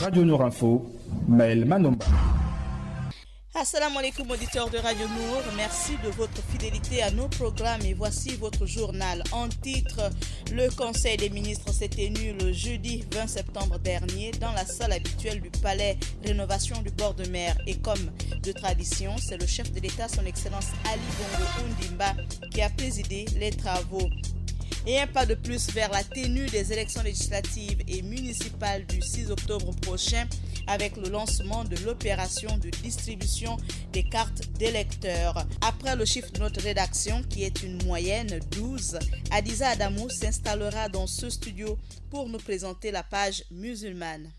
Radio Nour Info, Maël Manomba. Assalamu alaikum auditeurs de Radio Nour, merci de votre fidélité à nos programmes et voici votre journal. En titre, le Conseil des ministres s'est tenu le jeudi 20 septembre dernier dans la salle habituelle du Palais Rénovation du bord de mer et comme de tradition, c'est le chef de l'État, son Excellence Ali Bongo Ondimba, qui a présidé les travaux. Et un pas de plus vers la tenue des élections législatives et municipales du 6 octobre prochain avec le lancement de l'opération de distribution des cartes d'électeurs. Après le chiffre de notre rédaction qui est une moyenne 12, Adiza Adamou s'installera dans ce studio pour nous présenter la page musulmane.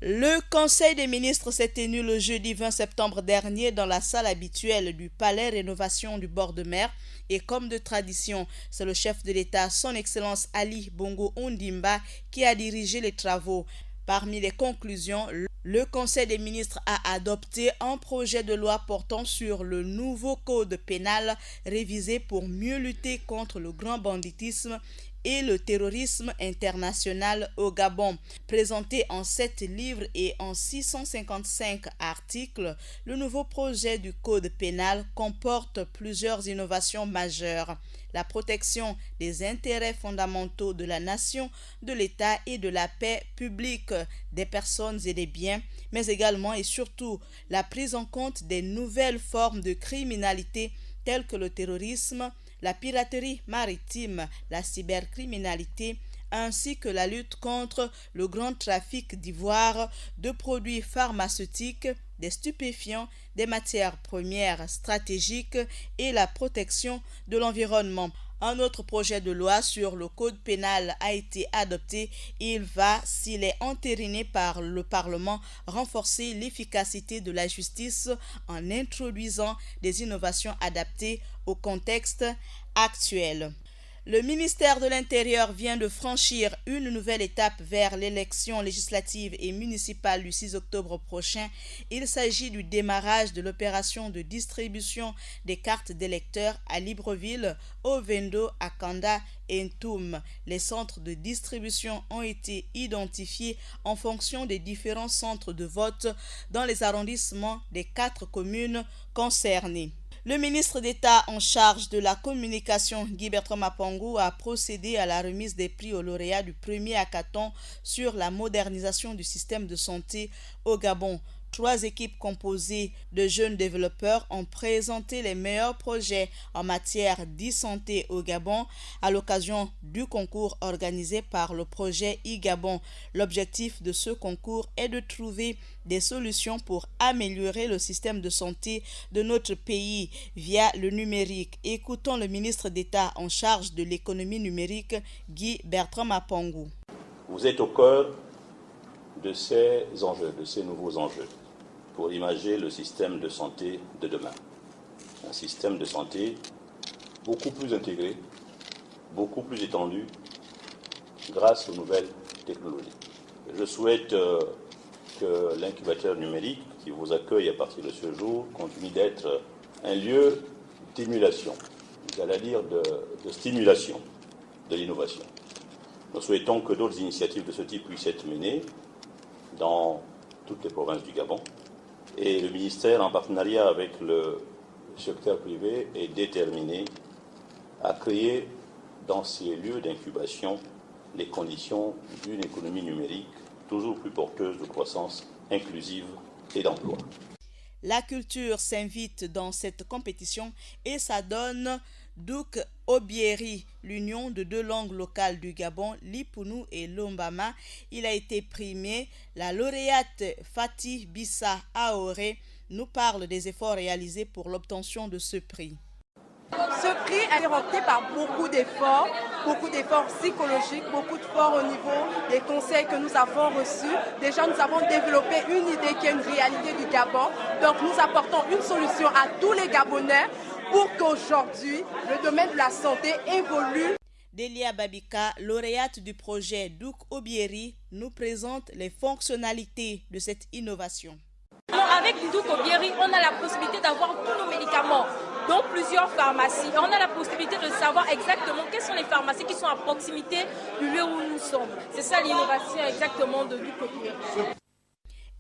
Le Conseil des ministres s'est tenu le jeudi 20 septembre dernier dans la salle habituelle du Palais Rénovation du bord de mer et comme de tradition, c'est le chef de l'État, son Excellence Ali Bongo Ondimba, qui a dirigé les travaux. Parmi les conclusions, le Conseil des ministres a adopté un projet de loi portant sur le nouveau code pénal révisé pour mieux lutter contre le grand banditisme et le terrorisme international au Gabon. Présenté en 7 livres et en 655 articles, le nouveau projet du Code pénal comporte plusieurs innovations majeures. La protection des intérêts fondamentaux de la nation, de l'État et de la paix publique des personnes et des biens, mais également et surtout la prise en compte des nouvelles formes de criminalité telles que le terrorisme, la piraterie maritime, la cybercriminalité, ainsi que la lutte contre le grand trafic d'ivoire, de produits pharmaceutiques, des stupéfiants, des matières premières stratégiques et la protection de l'environnement. Un autre projet de loi sur le code pénal a été adopté. Il va, s'il est entériné par le Parlement, renforcer l'efficacité de la justice en introduisant des innovations adaptées au contexte actuel. Le ministère de l'Intérieur vient de franchir une nouvelle étape vers l'élection législative et municipale du 6 octobre prochain. Il s'agit du démarrage de l'opération de distribution des cartes d'électeurs à Libreville, Ovendo, Akanda et Ntoum. Les centres de distribution ont été identifiés en fonction des différents centres de vote dans les arrondissements des 4 communes concernées. Le ministre d'État en charge de la communication, Guy Bertrand Mapongou, a procédé à la remise des prix aux lauréats du premier hackathon sur la modernisation du système de santé au Gabon. 3 équipes composées de jeunes développeurs ont présenté les meilleurs projets en matière d'e-santé au Gabon à l'occasion du concours organisé par le projet e-Gabon. L'objectif de ce concours est de trouver des solutions pour améliorer le système de santé de notre pays via le numérique. Écoutons le ministre d'État en charge de l'économie numérique, Guy Bertrand Mapongou. Vous êtes au cœur de ces enjeux, de ces nouveaux enjeux, pour imager le système de santé de demain. Un système de santé beaucoup plus intégré, beaucoup plus étendu, grâce aux nouvelles technologies. Je souhaite que l'incubateur numérique qui vous accueille à partir de ce jour continue d'être un lieu d'émulation, j'allais dire de stimulation de l'innovation. Nous souhaitons que d'autres initiatives de ce type puissent être menées dans toutes les provinces du Gabon. Et le ministère, en partenariat avec le secteur privé, est déterminé à créer dans ces lieux d'incubation les conditions d'une économie numérique toujours plus porteuse de croissance inclusive et d'emploi. La culture s'invite dans cette compétition et ça donne Douk Obieri, l'union de 2 langues locales du Gabon, l'Ipunu et l'Ombama. Il a été primé. La lauréate Fatih Bissa Aoré nous parle des efforts réalisés pour l'obtention de ce prix. Ce prix a été remporté par beaucoup d'efforts psychologiques, beaucoup d'efforts au niveau des conseils que nous avons reçus. Déjà, nous avons développé une idée qui est une réalité du Gabon. Donc, nous apportons une solution à tous les Gabonais pour qu'aujourd'hui, le domaine de la santé évolue. Delia Babika, lauréate du projet Douk Obieri, nous présente les fonctionnalités de cette innovation. Avec Douk Obieri, on a la possibilité d'avoir tous nos médicaments dont plusieurs pharmacies. On a la possibilité de savoir exactement quelles sont les pharmacies qui sont à proximité du lieu où nous sommes. C'est ça l'innovation exactement du copier.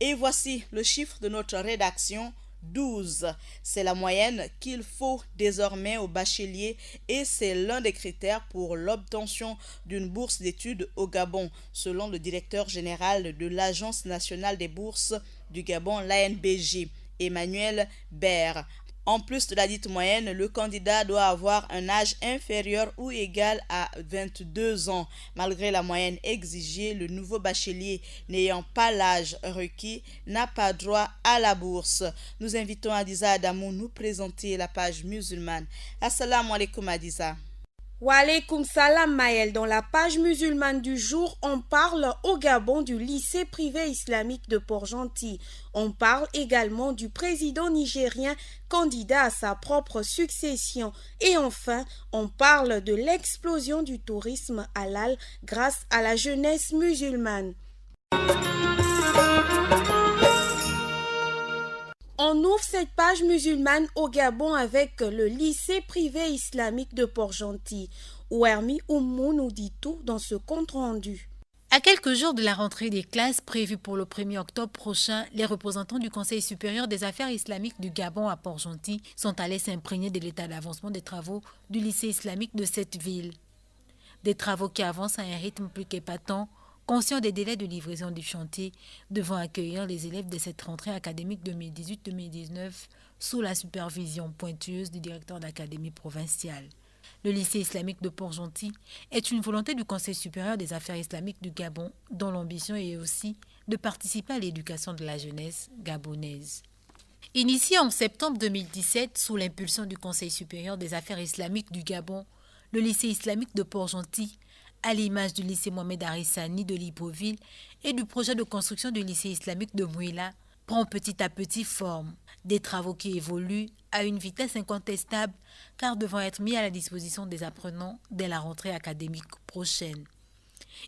Et voici le chiffre de notre rédaction. 12. C'est la moyenne qu'il faut désormais aux bacheliers et c'est l'un des critères pour l'obtention d'une bourse d'études au Gabon, selon le directeur général de l'Agence nationale des bourses du Gabon, l'ANBJ, Emmanuel Baer. En plus de la dite moyenne, le candidat doit avoir un âge inférieur ou égal à 22 ans. Malgré la moyenne exigée, le nouveau bachelier n'ayant pas l'âge requis n'a pas droit à la bourse. Nous invitons Adiza Adamou nous présenter la page musulmane. Assalamu alaikum Adiza. Wa alaykoum salam Maël. Dans la page musulmane du jour, on parle au Gabon du lycée privé islamique de Port-Gentil. On parle également du président nigérien candidat à sa propre succession. Et enfin, on parle de l'explosion du tourisme halal grâce à la jeunesse musulmane. On ouvre cette page musulmane au Gabon avec le lycée privé islamique de Port-Gentil. Ouermi Oumou nous dit tout dans ce compte-rendu. À quelques jours de la rentrée des classes prévue pour le 1er octobre prochain, les représentants du Conseil supérieur des affaires islamiques du Gabon à Port-Gentil sont allés s'imprégner de l'état d'avancement des travaux du lycée islamique de cette ville. Des travaux qui avancent à un rythme plus qu'épatant, conscient des délais de livraison du chantier, devant accueillir les élèves de cette rentrée académique 2018-2019 sous la supervision pointueuse du directeur d'académie provinciale. Le lycée islamique de Port-Gentil est une volonté du Conseil supérieur des affaires islamiques du Gabon, dont l'ambition est aussi de participer à l'éducation de la jeunesse gabonaise. Initié en septembre 2017 sous l'impulsion du Conseil supérieur des affaires islamiques du Gabon, le lycée islamique de Port-Gentil, à l'image du lycée Mohamed Arissani de Libreville et du projet de construction du lycée islamique de Mouila, prend petit à petit forme. Des travaux qui évoluent à une vitesse incontestable car devant être mis à la disposition des apprenants dès la rentrée académique prochaine.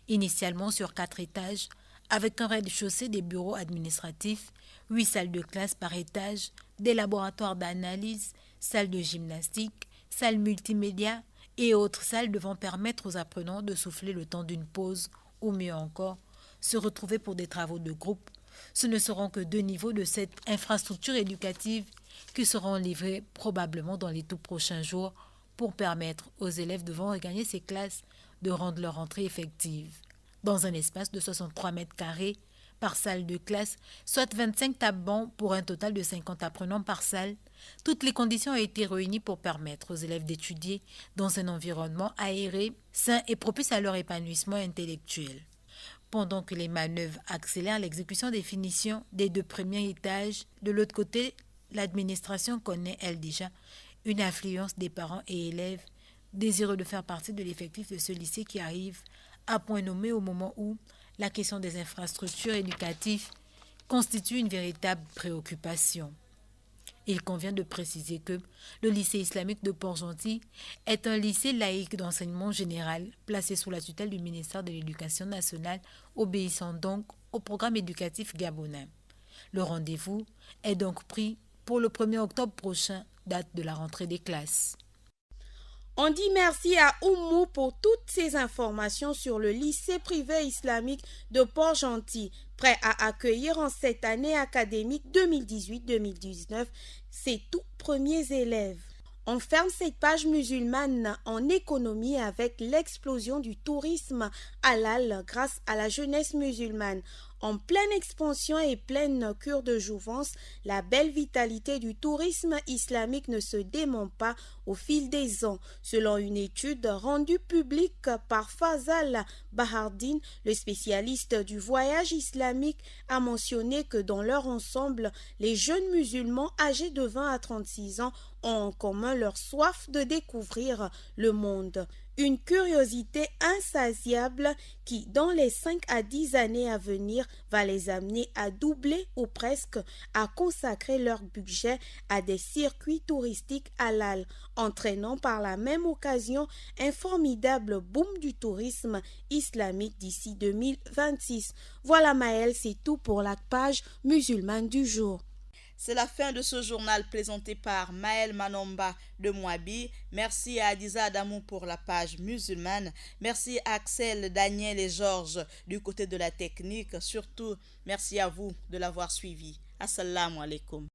Initialement sur 4 étages, avec un rez-de-chaussée des bureaux administratifs, 8 salles de classe par étage, des laboratoires d'analyse, salles de gymnastique, salles multimédia, et autres salles devant permettre aux apprenants de souffler le temps d'une pause ou mieux encore, se retrouver pour des travaux de groupe. Ce ne seront que 2 niveaux de cette infrastructure éducative qui seront livrés probablement dans les tout prochains jours pour permettre aux élèves devant regagner ces classes de rendre leur entrée effective. Dans un espace de 63 mètres carrés par salle de classe, soit 25 tables bancs pour un total de 50 apprenants par salle, toutes les conditions ont été réunies pour permettre aux élèves d'étudier dans un environnement aéré, sain et propice à leur épanouissement intellectuel. Pendant que les manœuvres accélèrent l'exécution des finitions des 2 premiers étages, de l'autre côté, l'administration connaît, elle déjà, une affluence des parents et élèves désireux de faire partie de l'effectif de ce lycée qui arrive à point nommé au moment où la question des infrastructures éducatives constitue une véritable préoccupation. Il convient de préciser que le lycée islamique de Port-Gentil est un lycée laïque d'enseignement général placé sous la tutelle du ministère de l'Éducation nationale, obéissant donc au programme éducatif gabonais. Le rendez-vous est donc pris pour le 1er octobre prochain, date de la rentrée des classes. On dit merci à Oumou pour toutes ces informations sur le lycée privé islamique de Port-Gentil, prêt à accueillir en cette année académique 2018-2019 ses tout premiers élèves. On ferme cette page musulmane en économie avec l'explosion du tourisme halal grâce à la jeunesse musulmane. En pleine expansion et pleine cure de jouvence, la belle vitalité du tourisme islamique ne se dément pas au fil des ans. Selon une étude rendue publique par Fazal Bahardine, le spécialiste du voyage islamique a mentionné que dans leur ensemble, les jeunes musulmans âgés de 20 à 36 ans ont en commun leur soif de découvrir le monde. Une curiosité insatiable qui, dans les 5 à 10 années à venir, va les amener à doubler ou presque à consacrer leur budget à des circuits touristiques halal, entraînant par la même occasion un formidable boom du tourisme islamique d'ici 2026. Voilà Maël, c'est tout pour la page musulmane du jour. C'est la fin de ce journal présenté par Maël Manomba de Mouabi. Merci à Adiza Adamou pour la page musulmane. Merci à Axel, Daniel et Georges du côté de la technique. Surtout, merci à vous de l'avoir suivi. Assalamu alaikum.